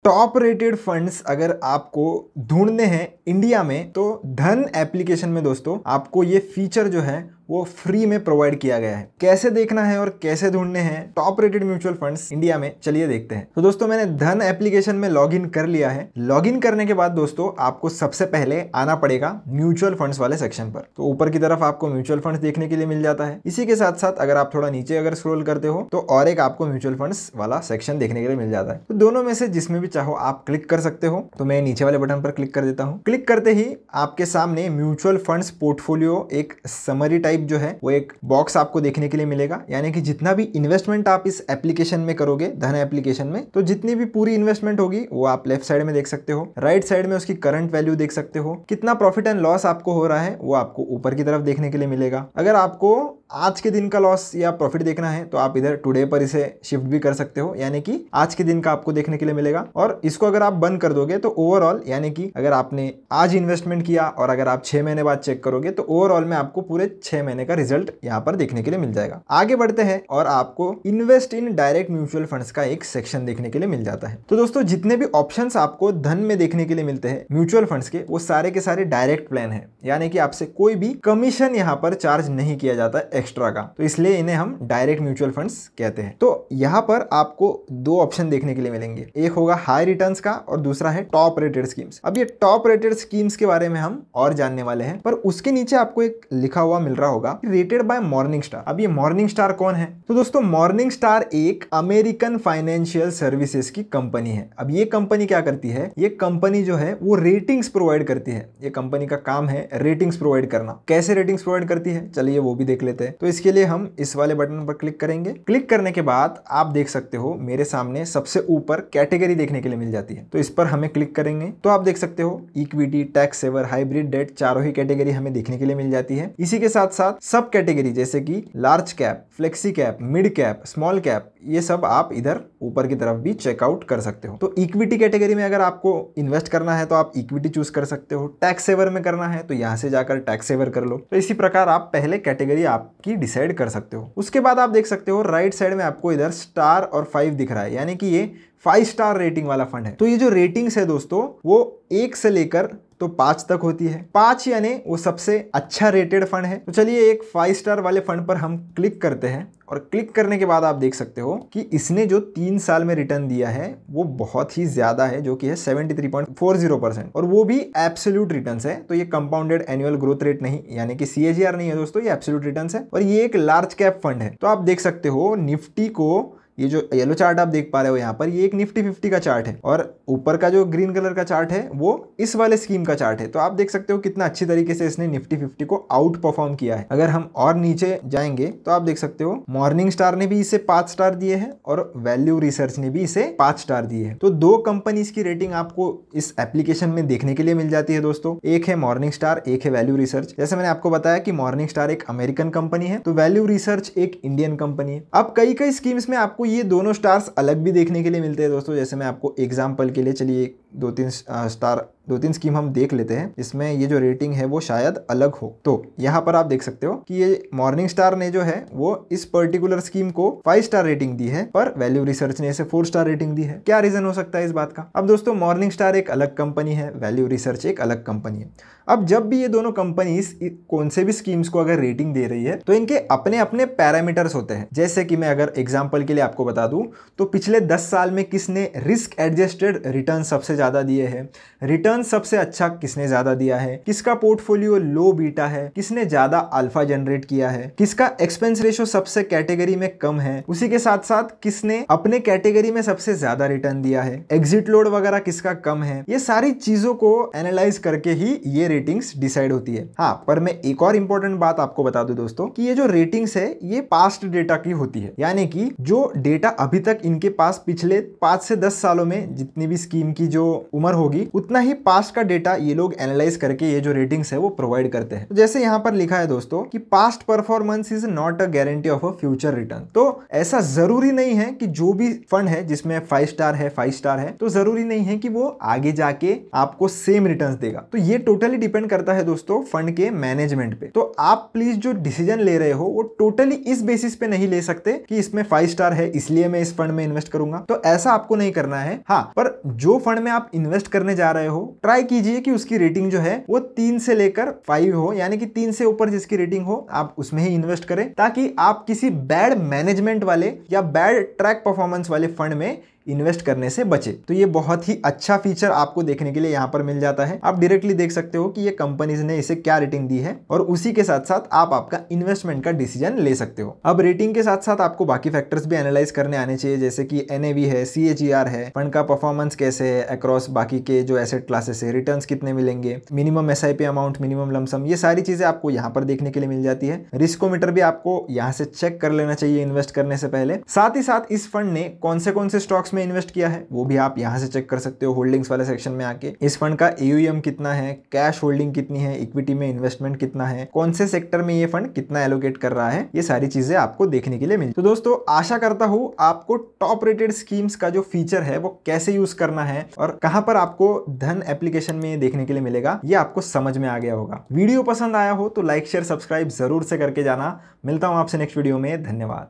Top rated funds अगर आपको ढूंढने हैं इंडिया में तो धन एप्लीकेशन में दोस्तों आपको ये फीचर जो है वो फ्री में प्रोवाइड किया गया है। कैसे देखना है और कैसे ढूंढने हैं top rated mutual funds India में, चलिए देखते हैं। तो दोस्तों मैंने धन एप्लीकेशन में लॉगिन कर लिया है। लॉगिन करने के बाद दोस्तों आपको सबसे पहले आना पड़ेगा म्यूचुअल फंड्स वाले सेक्शन पर। तो ऊपर की तरफ आपको म्यूचुअल फंड्स देखने के लिए मिल जाता है। इसी के साथ साथ अगर आप थोड़ा नीचे अगर स्क्रॉल करते हो तो और एक आपको म्यूचुअल फंड्स वाला सेक्शन देखने के लिए मिल जाता है। तो दोनों में से जिसमें भी चाहो आप क्लिक कर सकते हो। तो मैं नीचे वाले बटन पर क्लिक कर देता हूँ। क्लिक करते ही आपके सामने म्यूचुअल फंड्स पोर्टफोलियो एक समरी टाइप जो है वो एक बॉक्स आपको देखने के लिए मिलेगा। यानी कि जितना भी इन्वेस्टमेंट आप इस एप्लीकेशन में करोगे धन एप्लीकेशन में, तो जितनी भी पूरी इन्वेस्टमेंट होगी वो आप लेफ्ट साइड में देख सकते हो। राइट साइड में उसकी करंट वैल्यू देख सकते हो। कितना प्रॉफिट एंड लॉस आपको हो रहा है वो आपको ऊपर की तरफ देखने के लिए मिलेगा। अगर आपको आज के दिन का लॉस या प्रॉफिट देखना है तो आप इधर टुडे पर इसे शिफ्ट भी कर सकते हो, यानी कि आज के दिन का आपको देखने के लिए मिलेगा। और इसको अगर आप बंद कर दोगे तो ओवरऑल, यानी कि अगर आपने आज इन्वेस्टमेंट किया और अगर आप 6 महीने बाद चेक करोगे तो ओवरऑल में आपको पूरे 6 महीने का रिजल्ट यहाँ पर देखने के लिए मिल जाएगा। आगे बढ़ते हैं और आपको invest in direct mutual funds का एक सेक्शन देखने के लिए मिल जाता है। तो दोस्तों जितने भी ऑप्शंस आपको धन में देखने के लिए मिलते हैं म्यूचुअल फंड्स के, वो सारे के सारे डायरेक्ट प्लान है, यानी कि आपसे कोई भी कमीशन यहाँ पर चार्ज नहीं किया जाता एक्स्ट्रा का। तो इसलिए इन्हें हम डायरेक्ट म्यूचुअल फंड्स कहते हैं। तो यहाँ पर आपको दो ऑप्शन देखने के लिए मिलेंगे, एक होगा हाई रिटर्न्स का और दूसरा है टॉप रेटेड स्कीम्स। अब ये टॉप रेटेड स्कीम्स के बारे में हम और जानने वाले हैं, पर उसके नीचे आपको एक लिखा हुआ मिल रहा होगा रेटेड बाय मॉर्निंग स्टार। अब ये मॉर्निंग स्टार कौन है? तो दोस्तों मॉर्निंग स्टार एक अमेरिकन फाइनेंशियल सर्विसेज की कंपनी है। अब ये कंपनी क्या करती है? ये कंपनी जो है वो रेटिंग्स प्रोवाइड करती है। ये कंपनी का काम है रेटिंग्स प्रोवाइड करना। कैसे रेटिंग्स प्रोवाइड करती है चलिए वो भी देख लेते हैं। तो इसके लिए हम इस वाले बटन पर क्लिक करेंगे। क्लिक करने के बाद आप देख सकते हो मेरे सामने सबसे ऊपर कैटेगरी देखने के लिए मिल जाती है। तो इस पर हमें क्लिक करेंगे तो आप देख सकते हो equity, tax saver, hybrid debt, चारों ही कैटेगरी हमें देखने के लिए मिल जाती है। इसी के साथ साथ सब कैटेगरी जैसे कि large cap, flexi cap, mid cap, small cap, ये सब आप इधर ऊपर की तरफ भी चेकआउट कर सकते हो। तो इक्विटी कैटेगरी में अगर आपको इन्वेस्ट करना है तो आप इक्विटी चूज कर सकते हो। टैक्स सेवर में करना है तो यहां से जाकर टैक्स सेवर कर लो। तो इसी प्रकार आप पहले कैटेगरी आपकी डिसाइड कर सकते हो। उसके बाद आप देख सकते हो राइट साइड में आपको इधर स्टार और 5 दिख रहा है, यानी कि ये 5 स्टार रेटिंग वाला फंड है। तो ये जो रेटिंग्स है दोस्तों वो 1 से लेकर तो 5 तक होती है। 5 यानी वो सबसे अच्छा रेटेड फंड है। तो चलिए एक 5 स्टार वाले फंड पर हम क्लिक करते हैं और क्लिक करने के बाद आप देख सकते हो कि इसने जो 3 साल में रिटर्न दिया है वो बहुत ही ज्यादा है, जो कि है 73.40%, और वो भी एब्सोल्यूट रिटर्न्स है। तो ये कंपाउंडेड एनुअल ग्रोथ रेट नहीं, यानी कि CAGR नहीं है दोस्तों, ये एब्सोल्यूट रिटर्न्स है। और ये एक लार्ज कैप फंड है। तो आप देख सकते हो निफ्टी को, ये जो येलो चार्ट आप देख पा रहे हो यहाँ पर, ये एक निफ्टी 50 का चार्ट है और ऊपर का जो ग्रीन कलर का चार्ट है वो इस वाले स्कीम का चार्ट है। तो आप देख सकते हो कितना अच्छी तरीके से इसने निफ्टी 50 को आउट परफॉर्म किया है। अगर हम और नीचे जाएंगे तो आप देख सकते हो मॉर्निंग स्टार ने भी इसे 5 स्टार दिए हैं और वैल्यू रिसर्च ने भी इसे 5 स्टार दिए हैं। तो दो कंपनीज की रेटिंग आपको इस एप्लीकेशन में देखने के लिए मिल जाती है दोस्तों। एक है मॉर्निंग स्टार, एक है वैल्यू रिसर्च। जैसे मैंने आपको बताया कि मॉर्निंग स्टार एक अमेरिकन कंपनी है तो वैल्यू रिसर्च एक इंडियन कंपनी है। अब कई स्कीम्स में आपको ये दोनों स्टार्स अलग भी देखने के लिए मिलते हैं दोस्तों। जैसे मैं आपको एग्जांपल के लिए चलिए 2-3 स्कीम हम देख लेते हैं, इसमें ये जो रेटिंग है वो शायद अलग हो। तो यहाँ पर आप देख सकते हो कि ये मॉर्निंग स्टार ने जो है वो इस पर्टिकुलर स्कीम को 5 स्टार रेटिंग दी है, पर वैल्यू रिसर्च ने इसे 4 स्टार रेटिंग दी है। क्या रीजन हो सकता है इस बात का? अब दोस्तों मॉर्निंग स्टार एक अलग कंपनी है, वैल्यू रिसर्च एक अलग कंपनी है। अब जब भी ये दोनों कंपनीज कौन से भी स्कीम्स को अगर रेटिंग दे रही है तो इनके अपने अपने पैरामीटर्स होते हैं। जैसे कि मैं अगर एग्जांपल के लिए आपको बता दूं तो पिछले 10 साल में किसने रिस्क एडजस्टेड रिटर्न सबसे ज्यादा दिए हैं, रिटर्न सबसे अच्छा किसने ज्यादा दिया है, किसका पोर्टफोलियो लो बीटा है, किसने ज्यादा अल्फा जनरेट किया है, किसका एक्सपेंस रेशो सबसे कैटेगरी में कम है, उसी के साथ साथ किसने अपने कैटेगरी में सबसे ज्यादा रिटर्न दिया है, एग्जिट लोड वगैरह किसका कम है। ये सारी चीजों को एनालाइज करके ही ये रेटिंग्स डिसाइड होती है। हाँ, पर मैं एक और इंपॉर्टेंट बात आपको बता दूं दोस्तों कि ये जो रेटिंग्स है ये पास्ट डेटा की होती है, यानी कि जो डेटा अभी तक इनके पास पिछले 5 से 10 सालों में जितनी भी स्कीम की जो उम्र होगी उतना ही पास्ट का डेटा ये लोग एनालाइज करके ये जो रेटिंग्स है वो प्रोवाइड करते हैं। तो जैसे यहाँ पर लिखा है दोस्तों कि past performance is not a guarantee of a future return. तो ऐसा जरूरी नहीं है कि जो भी फंड है जिसमें 5 स्टार है 5 स्टार है तो जरूरी नहीं है कि वो आगे जाके आपको सेम रिटर्न्स देगा। तो ये टोटली डिपेंड करता है दोस्तों फंड के मैनेजमेंट पे। तो आप प्लीज जो डिसीजन ले रहे हो वो टोटली इस बेसिस पे नहीं ले सकते कि इसमें 5 स्टार है इसलिए मैं इस फंड में इन्वेस्ट करूंगा। तो ऐसा आपको नहीं करना है। हाँ, पर जो फंड में आप इन्वेस्ट करने जा रहे हो, ट्राई कीजिए कि उसकी रेटिंग जो है वो 3 से लेकर 5 हो, यानी कि 3 से ऊपर जिसकी रेटिंग हो आप उसमें ही इन्वेस्ट करें, ताकि आप किसी बैड मैनेजमेंट वाले या बैड ट्रैक परफॉर्मेंस वाले फंड में इन्वेस्ट करने से बचे। तो ये बहुत ही अच्छा फीचर आपको देखने के लिए यहाँ पर मिल जाता है। आप डायरेक्टली देख सकते हो कि ये कंपनीज ने इसे क्या रेटिंग दी है और उसी के साथ साथ आप आपका इन्वेस्टमेंट का डिसीजन ले सकते हो। अब रेटिंग के साथ साथ आपको बाकी फैक्टर्स भी एनालाइज करने आने चाहिए, जैसे कि NAV है, CAGR है, फंड का परफॉर्मेंस कैसे है अक्रॉस बाकी के जो एसेट क्लासेस है, रिटर्न्स कितने मिलेंगे, minimum SIP amount, minimum lump sum, ये सारी चीजें आपको यहाँ पर देखने के लिए मिल जाती है। रिस्कोमीटर भी आपको यहाँ से चेक कर लेना चाहिए इन्वेस्ट करने से पहले। साथ ही साथ इस फंड ने कौन से स्टॉक्स में इन्वेस्ट किया है वो भी आप यहां से चेक कर सकते हो होल्डिंग्स वाले सेक्शन में आके। इस फंड का AUM कितना है, कैश होल्डिंग कितनी है, इक्विटी में इन्वेस्टमेंट कितना है, कौन से सेक्टर में ये फंड कितना एलोकेट कर रहा है, ये सारी चीजें आपको देखने के लिए मिल। तो दोस्तों आशा करता हूं आपको टॉप रेटेड स्कीम्स का जो फीचर है वो कैसे यूज करना है और कहां पर आपको धन एप्लीकेशन में देखने के लिए मिलेगा ये आपको समझ में आ गया होगा। वीडियो पसंद आया हो तो लाइक शेयर सब्सक्राइब जरूर से करके जाना। मिलता हूं आपसे नेक्स्ट वीडियो में। धन्यवाद।